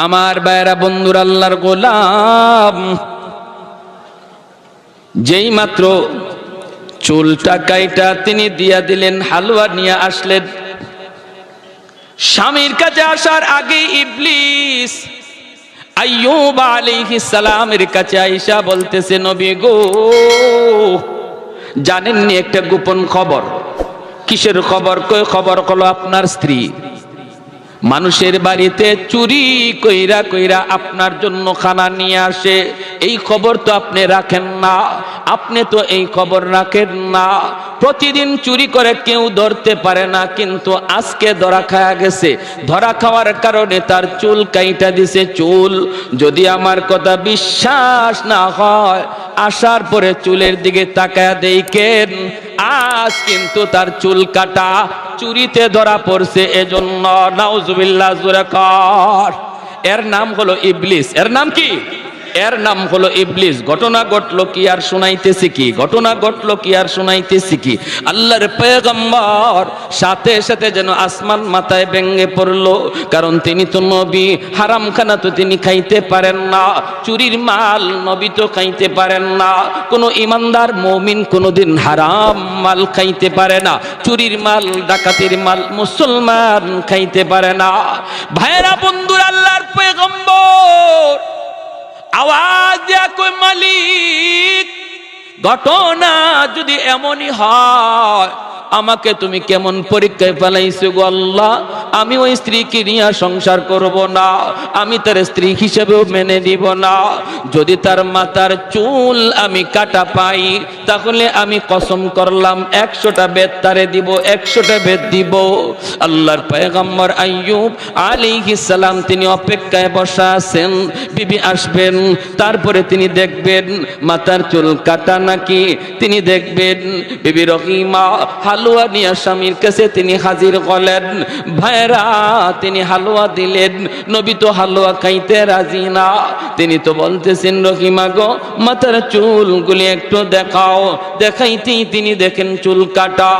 আমার ভাইরা বন্ধুরা, আল্লাহর গোলাম যেই মাত্র চুলটা কাইটা তিনি দিয়া দিলেন, হালুয়া নিয়ে আসলেন। স্বামীর কাছে আসার আগে ইবলিস আইয়ুব আলাইহিস সালামের কাছে আয়েশা বলতেছে, নবী গো, জানেননি একটা গোপন খবর? কিসের খবর? কই খবর হলো আপনার স্ত্রী মানুষের বাড়িতে চুরি কইরা কইরা আপনার জন্য খানা নিয়ে আসে। এই খবর তো আপনি রাখেন না, আপনি তো এই খবর রাখেন না। প্রতিদিন চুরি করে কেউ ধরতে পারে না, কিন্তু আজকে ধরা খাওয়া গেছে। ধরা খাওয়ার কারণে তার চুল কাইটা দিছে। চুল যদি আমার কথা বিশ্বাস না হয়, আসার পরে চুলের দিকে তাকায়া দেখেন, আজ কিন্তু তার চুল কাটা চুরিতে ধরা পড়ছে। এজন্য নাউজুবিল্লাহ জোরে কর। এর নাম হলো ইবলিস। এর নাম কি? এর নাম হলো ইবলিস। ঘটনা ঘটলো কি আর শুনাইতেছি কি? ঘটনা ঘটলো কি আর শুনাইতেছি কি? আল্লাহর পয়গম্বর সাথে সাথে যেন আসমান মাথায় ভেঙে পড়লো, কারণ তিনি তো নবী। হারাম খানা তো তিনি খাইতে পারেন না, চুরির মাল নবী তো খাইতে পারেন না। কোনো ইমানদার মুমিন কোনোদিন হারাম মাল খাইতে পারে না, চুরির মাল ডাকাতির মাল মুসলমান খাইতে পারে না। ভাইরা বন্ধুরা, আল্লাহর পয়গম্বর আওয়াজ দিয়া কই, মালিক, ঘটনা যদি এমনই হয়, আমাকে তুমি কেমন পরীক্ষায় ফেলাইছো গো আল্লাহ? আমি ওই স্ত্রীকে নিয়ে সংসার করব না, আমি তার স্ত্রী হিসেবেও মেনে নিব না। যদি তার মাথার চুল আমি কাটা পাই, তাহলে আমি কসম করলাম 100টা বেত তারে দিব, 100টা বেত দিব। আল্লাহর পয়গম্বর আইয়ুব আলাইহিস সালাম তিনি অপেক্ষায় বসা আছেন, বিবি আসবেন, তারপরে তিনি দেখবেন মাথার চুল কাটা নাকি। তিনি দেখবেন বিবি রহিমা হালুয়া নিয়ে স্বামীর কাছে তিনি হাজির হলেন। ভাইরা, তিনি হালুয়া দিলেন। নবী তো হালুয়া খাইতে রাজি না। তিনি তো বলতেছেন, রহিমা গো, মাথার চুলগুলি একটু দেখাও। দেখাইতেই তিনি দেখেন চুল কাটা।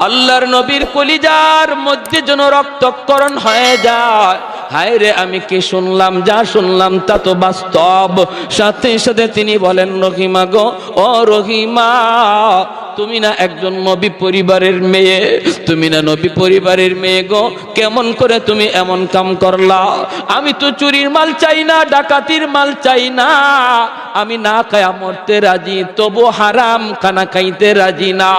আল্লাহর নবীর কলিজার মধ্যে যেন রক্তক্ষরণ হয়ে যায়। হায় রে আমি কি শুনলাম, যা শুনলাম তা তো বাস্তব। সাথে সাথে তিনি বলেন, রহিমা গো, ও রহিমা, তুমি না একজন নবী পরিবারের মেয়ে, তুমি না নবী পরিবারের মেয়ে গো, কেমন করে তুমি এমন কাম করলা? আমি তো চুরির মাল চাই না, ডাকাতির মাল চাই না, আমি না খায়া মরতে রাজি, তবু হারাম খানা খাইতে রাজি না।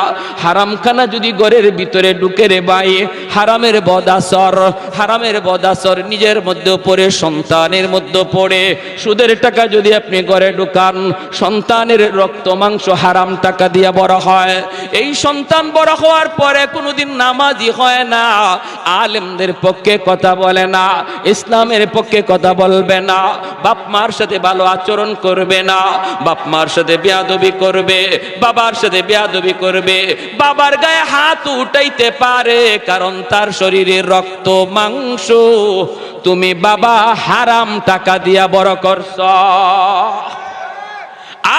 হারাম খানা যদি ঘরের ভিতরে ঢুকে রে ভাই, হারামের বদাসর, হারামের বদাসর নিজের মধ্যে পড়ে, সন্তানের মধ্যে পড়ে। সুদের টাকা যদি আপনি ঘরে ঢুকান, সন্তানের রক্ত মাংস হারাম টাকা দিয়ে বড় হয়। এই সন্তান বড় হওয়ার পরে কোনোদিন নামাজি হয় না, আলেমদের পক্ষে কথা বলে না, ইসলামের পক্ষে কথা বলবে না, বাপ মার সাথে ভালো আচরণ করবে না, বাপ মার সাথে বেয়াদবি করবে, বাবার সাথে বেয়াদবি করবে, বাবার গায়ে হাত উঠাইতে পারে, কারণ তার শরীরে রক্ত মাংস তুমি বাবা হারাম টাকা দিয়া বড় করছ।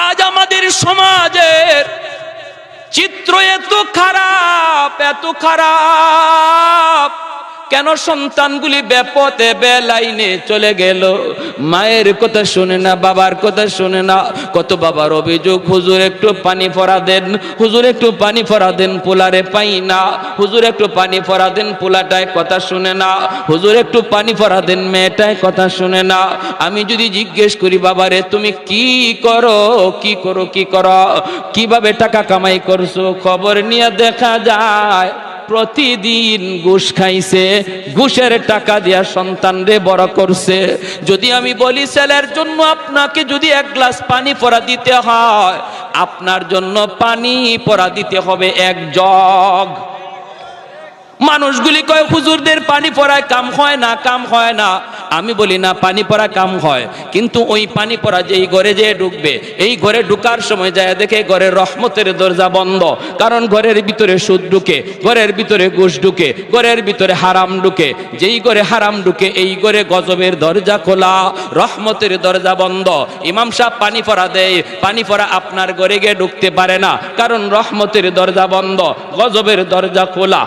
আজ আমাদের সমাজের চিত্র এত খারাপ, এত খারাপ। কেন সন্তানগুলি বেপথে বেলাইনে চলে গেল? মায়ের কথা শুনে না, বাবার কথা শুনে না। কত বাবার অভিযোগ, হুজুর একটু পানি ফরা দেন, হুজুর একটু পানি ফরা দেন, পোলারে পাই না, হুজুর একটু পানি ফরা দেন, পোলাটায় কথা শুনে না, হুজুর একটু পানি ফরা দেন, মেয়েটায় কথা শুনে না। আমি যদি জিজ্ঞেস করি, বাবারে তুমি কি করো, কি করো, কি করো, কিভাবে টাকা কামাই করছো, খবর নিয়ে দেখা যায় প্রতিদিন ঘুষ খাইছে, ঘুষের টাকা দিয়া সন্তান রে বড় করছে। যদি আমি বলি ছেলের জন্য আপনাকে যদি এক গ্লাস পানি পরা দিতে হয়, আপনার জন্য পানি পরা দিতে হবে এক জগ। মানুষগুলি কয় হুজুরদের পানি পড়ায় কাম হয় না, কাম হয় না। আমি বলি না, পানি পড়া কাম হয়, কিন্তু ওই পানি পড়া যেই ঘরে যেয়ে ঢুকবে, এই ঘরে ঢুকার সময় যায় দেখে ঘরের রহমতের দরজা বন্ধ, কারণ ঘরের ভিতরে সুদ ঢুকে, ঘরের ভিতরে ঘুষ ঢুকে, ঘরের ভিতরে হারাম ঢুকে। যেই ঘরে হারাম ঢুকে এই ঘরে গজবের দরজা খোলা, রহমতের দরজা বন্ধ। ইমাম সাহেব পানি পড়া দেয়, পানি পড়া আপনার ঘরে গিয়ে ঢুকতে পারে না, কারণ রহমতের দরজা বন্ধ, গজবের দরজা খোলা।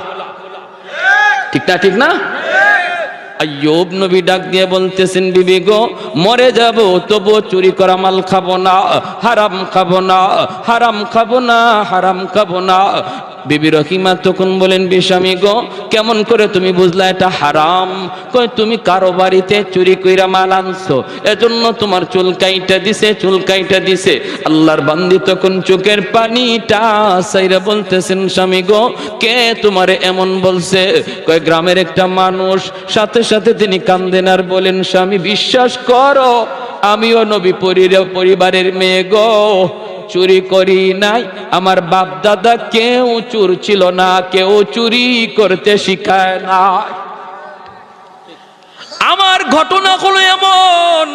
ঠিক না, ঠিক না? আইয়ুব নবী ডাক দিয়ে বলতেছেন, বিবি গো, মরে যাব তবু চুরি করা মাল খাবো না, হারাম খাবো না, হারাম খাবো না, হারাম খাবো না। বিবি রহিমা তখন বলেন, স্বামী গো, কেমন করে তুমি বুঝলা এটা হারাম? কই তুমি কারো বাড়িতে চুরি কইরা মাল আনছো, এজন্য তোমার চুল কাইটা দিছে, চুল কাইটা দিছে। আল্লাহর বান্দি তখন চোখের পানিটা সাইরা বলতেছেন, স্বামী গো, কে তোমারে এমন বলছে? কয় গ্রামের একটা মানুষ। সাথে সাথে তিনি কান্দেন আর বলেন, স্বামী বিশ্বাস করো, আমিও নবী পরিবারের মেয়ে গো, চুরি করি নাই, আমার বাপ দাদা কেউ চোর ছিল না, কেউ চুরি করতে শিখায় না। আমার ঘটনা হলো এমন,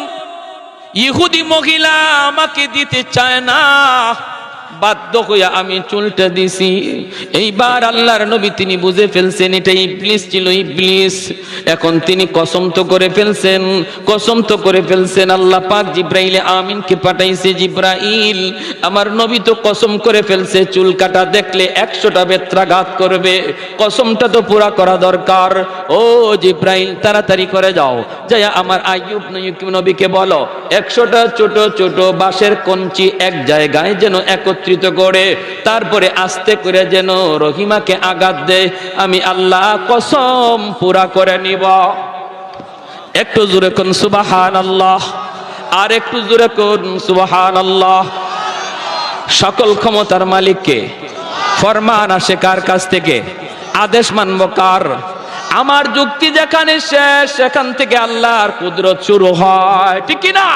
ইহুদি মহিলা আমাকে দিতে চায় না, বাধ্য হইয়া আমি চুলটা দিছি। এইবার আল্লাহর নবী তিনি বুঝে ফেলছেন এটা ইবলিস ছিল, ইবলিস। এখন তিনি কসম তো করে ফেলছেন, কসম তো করে ফেলছেন। আল্লাহ পাক জিব্রাইল আমিনকে পাঠাইছে, জিব্রাইল আমার নবী তো কসম করে ফেলছে চুল কাটা দেখলে 100টা বেত্রাঘাত করবে, কসমটা তো পুরা করা দরকার। ও জিব্রাইল তাড়াতাড়ি করে যাও, যাই আমার আইয়ুব নবীকে বলো 100টা ছোট ছোট বাঁশের কঞ্চি এক জায়গায় যেন একত্রিত করে, তারপরে আস্তে করে যেন রহিমাকে আঘাত দেয়, আমি আল্লাহ কসম পুরা করে নিব। একটু জোরে কোন সুবহানাল্লাহ, আর একটু জোরে কোন সুবহানাল্লাহ। সকল ক্ষমতার মালিককে, ফরমান আসে কার কাছ থেকে, আদেশ মানব কার? আমার যুক্তি যেখানে শেষ সেখান থেকে আল্লাহর কুদরত শুরু হয়, ঠিক কি না?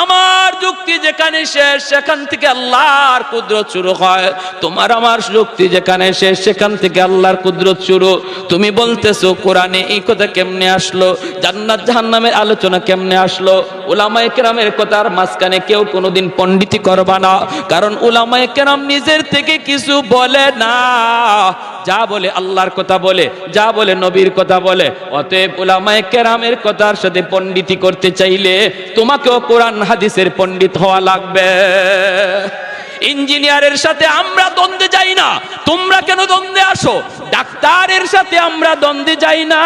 আমার যুক্তি যেখানে শেষ সেখান থেকে আল্লাহর কুদরত শুরু হয়। তোমার আমার যুক্তি যেখানে শেষ সেখান থেকে আল্লাহর কুদরত শুরু। তুমি বলতেছো কোরআনে এই কথা কেমনে আসলো, জান্নাত জাহান্নামের আলোচনা কেমনে আসলো? উলামায়ে কেরামের কথার মাঝখানে কেউ কোনোদিন পণ্ডিতি করবা না, কারণ উলামায়ে কেরাম নিজের থেকে কিছু বলে না, যা বলে আল্লাহর কথা বলে, যা বলে নবীর কথা বলে। অতএব উলামায়ে কেরামের কথার সাথে পণ্ডিতি করতে চাইলে তোমাকেও কোরআন হাদিসের পণ্ডিত হওয়া লাগবে। ইঞ্জিনিয়ারের সাথে আমরা দ্বন্দ্বে যাই না, তোমরা কেন দ্বন্দ্বে আসো? ডাক্তারের সাথে আমরা দ্বন্দ্বে যাই না,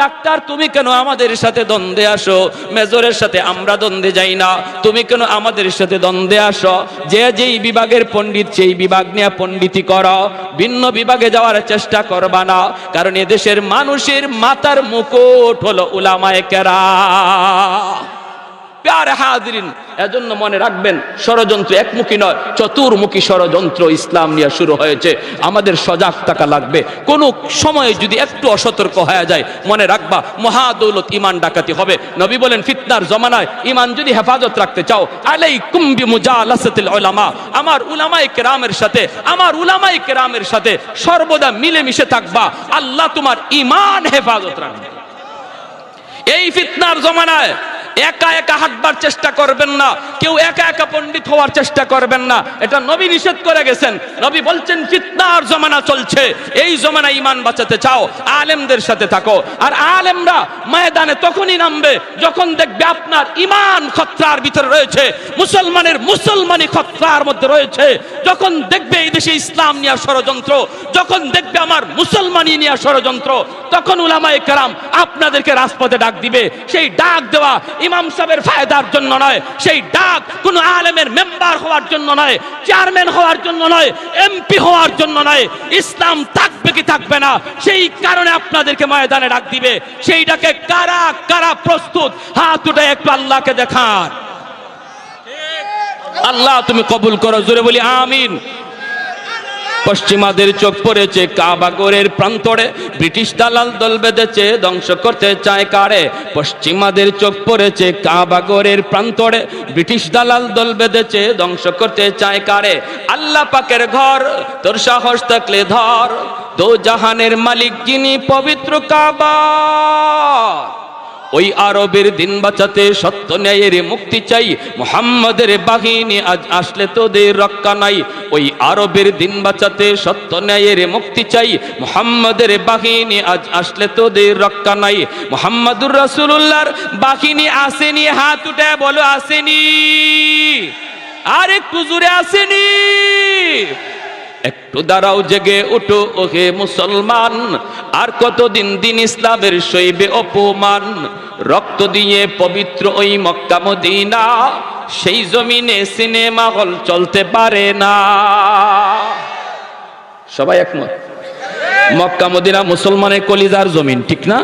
ডাক্তার তুমি কেন আমাদের সাথে দ্বন্দ্বে আসো? মেজরের সাথে আমরা দ্বন্দ্বে যাই না, তুমি কেন আমাদের সাথে দ্বন্দ্বে আসো? যে যেই বিভাগের পণ্ডিত সেই বিভাগ নিয়ে পণ্ডিতি করো, ভিন্ন বিভাগে যাওয়ার চেষ্টা করবা না, কারণ এদেশের মানুষের মাথার মুকুট হলো উলামায়ে কেরাম। প্যারে হাজিরিন, এজন্য মনে রাখবেন, ষড়যন্ত্র একমুখী নয়, চতুর্মুখী ষড়যন্ত্র ইসলাম নিয়ে শুরু হয়েছে। আমাদের সজাগ থাকা লাগবে। কোন সময়ে যদি একটু অসতর্ক হয়ে যায়, মনে রাখবা মহাদৌলত ইমান ডাকাতি হবে। নবী বলেন, ফিতনার জমানায় ইমান যদি হেফাজত রাখতে চাও, আলাইকুম বিমুজালাসাতিল উলামা, আমার উলামায়ে কেরামের সাথে, আমার উলামায়ে কেরামের সাথে সর্বদা মিলেমিশে থাকবা, আল্লাহ তোমার ইমান হেফাজত রাখবে। এই ফিতনার জমানায় একা একা হাঁটবার চেষ্টা করবেন না, কেউ একা একা পণ্ডিত হওয়ার চেষ্টা করবেন না, এটা নবী নিষেধ করে গেছেন। নবী বলছেন, ফিতনার জমানা চলছে, এই জমানায় ঈমান বাঁচাতে চাও, আলেমদের সাথে থাকো। আর আলেমরা ময়দানে তখনই নামবে যখন দেখবে আপনার ঈমান খতরার ভিতরে রয়েছে, মুসলমানের মুসলমানি খতরার মধ্যে রয়েছে, যখন দেখবে এই দেশে ইসলাম নিয়ে ষড়যন্ত্র, যখন দেখবে আমার মুসলমানি নিয়ে ষড়যন্ত্র, তখন উলামায়ে কেরাম আপনাদেরকে রাজপথে ডাক দিবে। সেই ডাক দেওয়া ইমাম সাহেবের ফায়দার জন্য নয়, সেই ডাক কোন আলেমের মেম্বার হওয়ার জন্য নয়, চেয়ারম্যান হওয়ার জন্য নয়, এমপি হওয়ার জন্য নয়। ইসলাম থাকবে কি থাকবে না, সেই কারণে আপনাদেরকে ময়দানে ডাক দিবে। সেই ডাকে কারা কারা প্রস্তুত, হাত উঠে একটু আল্লাহকে দেখান। আল্লাহ তুমি কবুল করো, জোরে বলি আমিন। পশ্চিমাদের চোখ পড়েছে কাবাগরের প্রান্তরে, ব্রিটিশ দালাল দল বেঁধেছে ধ্বংস করতে চায় কারে। পশ্চিমাদের চোখ পড়েছে কাবাগরের প্রান্তরে, ব্রিটিশ দালাল দল বেঁধেছে ধ্বংস করতে চায় কারে। আল্লাহ পাকের ঘর তোর সাহস থাকলে ধর, দো জাহানের মালিক যিনি পবিত্র কাবা। ওই আরবের দিন বাঁচাতে সত্য ন্যায়ের মুক্তি চাই, মুহাম্মাদের বাহিনী আজ আসলে তোদের রক্ষা নাই। ওই আরবের দিন বাঁচাতে সত্য ন্যায়ের মুক্তি চাই, মুহাম্মাদের বাহিনী আজ আসলে তোদের রক্ষা নাই। মুহাম্মাদুর রাসূলুল্লাহর বাহিনী আসেনি, হাত উঠে বলো আসেনি। আর একটু জোরে আসেনি। একটু দাঁড়াও, জেগে উঠো ওহে মুসলমান, আর কতদিন দিন ইসলামের সইবে অপমান। রক্ত দিয়ে পবিত্র ওই মক্কা মদিনা, সেই জমিনে সিনেমা হল চলতে পারে না। সবাই একমত? মক্কা মদিনা মুসলমানের কলিজার জমিন, ঠিক না?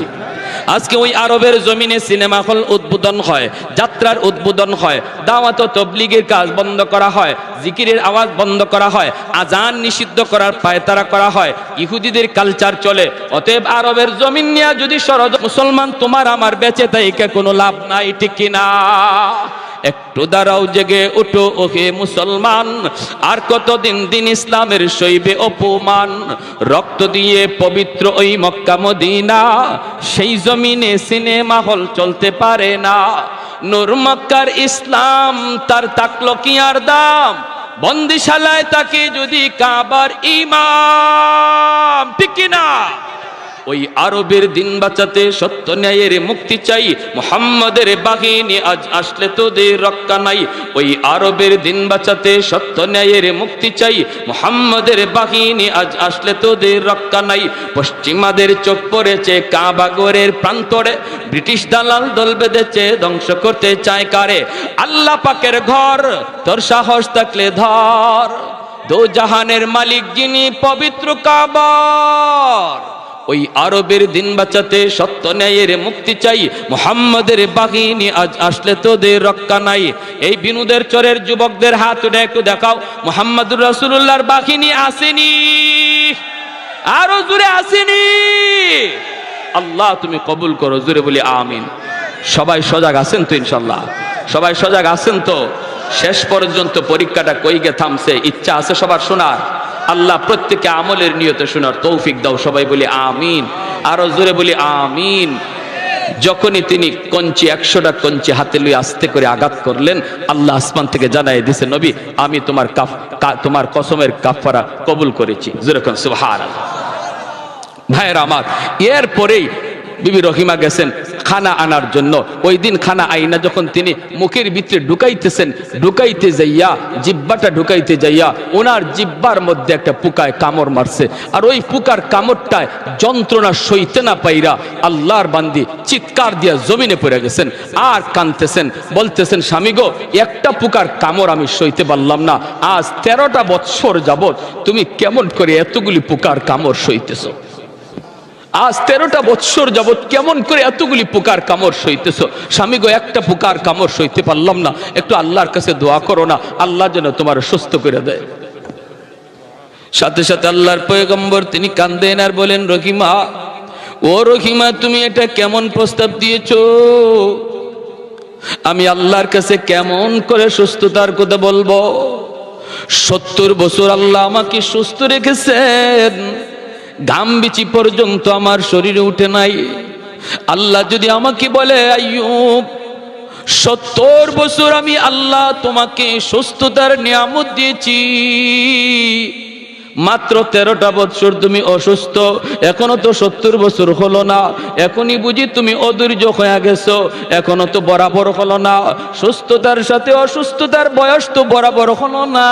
আজকে ওই আরবের জমিনে সিনেমা হল উদ্বোধন হয়, যাত্রার উদ্বোধন হয়, দাওয়াত ও তাবলীগের কাজ বন্ধ করা হয়, জিকিরের আওয়াজ বন্ধ করা হয়, আজান নিষিদ্ধ করার পায়তারা করা হয়, ইহুদিদের কালচার চলে। অতএব আরবের জমিন নিয়ে যদি মুসলমান তোমার আমার বেঁচে থাকে কোনো লাভ নাই, ঠিক কিনা? একটু দাঁড়াও, জেগে উঠো ওহে মুসলমান, আর কতদিন দিন ইসলামের সইবে অপমান। রক্ত দিয়ে পবিত্র ওই মক্কা মদিনা, সেই জমিনে সিনেমা হল চলতে পারে না। নূর মক্কার ইসলাম তার তাকলো কি আর দাম, বন্দিশালায় তাকে যদি কাবার ইমাম, ঠিক কিনা? ওই আরবের দিন বাঁচাতে সত্য ন্যায়ের মুক্তি চাই, মুহাম্মাদের বাহিনী আজ আসলে তোদের রক্ষা নাই। ওই আরবের দিন বাঁচাতে সত্য ন্যায়ের মুক্তি চাই, মুহাম্মাদের বাহিনী আজ আসলে তোদের রক্ষা নাই। পশ্চিমাদের চোখ পড়েছে কাবাগরের প্রান্তরে, ব্রিটিশ দালাল দল বেঁধেছে ধ্বংস করতে চায় কারে। আল্লাহ পাকের ঘর তোর সাহস থাকলে ধর, দো জাহানের মালিক যিনি পবিত্র কাবা। ওই আরবের দিন বাঁচাতে সত্য ন্যায়ের মুক্তি চাই, মুহাম্মাদের বাহিনী আজ আসলে তোদের রক্ষা নাই। এই বিনোদের চরের যুবকদের হাত উঠে একটু দেখাও, মুহাম্মাদুর রাসূলুল্লাহর বাহিনী আসেনি, আরো জোরে আসেনি। আল্লাহ তুমি কবুল করো, জোরে বলি আমিন। সবাই সজাগ আছেন তো? ইনশাল্লাহ সবাই সজাগ আছেন তো? শেষ পর্যন্ত পরীক্ষাটা কইগে থামছে, ইচ্ছা আছে সবার শোনার? আল্লাহ প্রত্যেককে আমলের নিয়তে শোনার তৌফিক দাও, সবাই বলি আমিন, আরো জোরে বলি আমিন। যখনই তিনি কঞ্চি 100টা কঞ্চি হাতে লই আস্তে করে আঘাত করলেন, আল্লাহ আসমান থেকে জানাই দিছে, নবী আমি তোমার কসমের কাফারা কবুল করেছি। জোরে কোন সুবহানাল্লাহ। ভাইরা আমার, এরপরেই বিবি রহিমা গেছেন খানা আনার জন্য। ওই দিন খানা আইনা যখন তিনি মুখের ভিতরে ঢুকাইতে যাইয়া, জিব্বাটা ঢুকাইতে যাইয়া ওনার জিব্বার মধ্যে একটা পোকায় কামড় মারছে। আর ওই পোকার কামড়টায় যন্ত্রণা সইতে না পাইরা আল্লাহর বান্দি চিৎকার দিয়া জমিনে পড়ে গেছেন আর কাঁদতেছেন, বলতেছেন, স্বামী গো, একটা পোকার কামড় আমি সইতে পারলাম না, আজ 13টা বৎসর যাবত তুমি কেমন করে এতগুলি পোকার কামড় সইতেছ? আজ 13টা বৎসর যাবত কেমন করে এতগুলি পোকার কামড় সইতেছ? স্বামী গো, একটা পোকার কামড় সইতে পারলাম না, একটু আল্লাহর কাছে দোয়া করো না, আল্লাহ যেন তোমার সুস্থ করে দেয়। সাথে সাথে আল্লাহর পয়গম্বর তিনি কান্দেন আর বলেন, রহিমা, ও রহিমা, তুমি এটা কেমন প্রস্তাব দিয়েছ? আমি আল্লাহর কাছে কেমন করে সুস্থতার কথা বলবো? 70 বছর আল্লাহ আমাকে সুস্থ রেখেছেন, ঘামবিচি পর্যন্ত আমার শরীরে উঠে নাই। আল্লাহ যদি আমাকে বলে, আইয়ুব, 70 বছর আমি আল্লাহ তোমাকে সুস্থতার নিয়ামত দিয়েছি, মাত্র 13টা বছর তুমি অসুস্থ, এখনো তো 70 বছর হলো না, এখনই বুঝি তুমি অধৈর্য হয়ে গেছো, এখনো তো বরাবর হলো না, সুস্থতার সাথে অসুস্থতার বয়স তো বরাবর হলো না।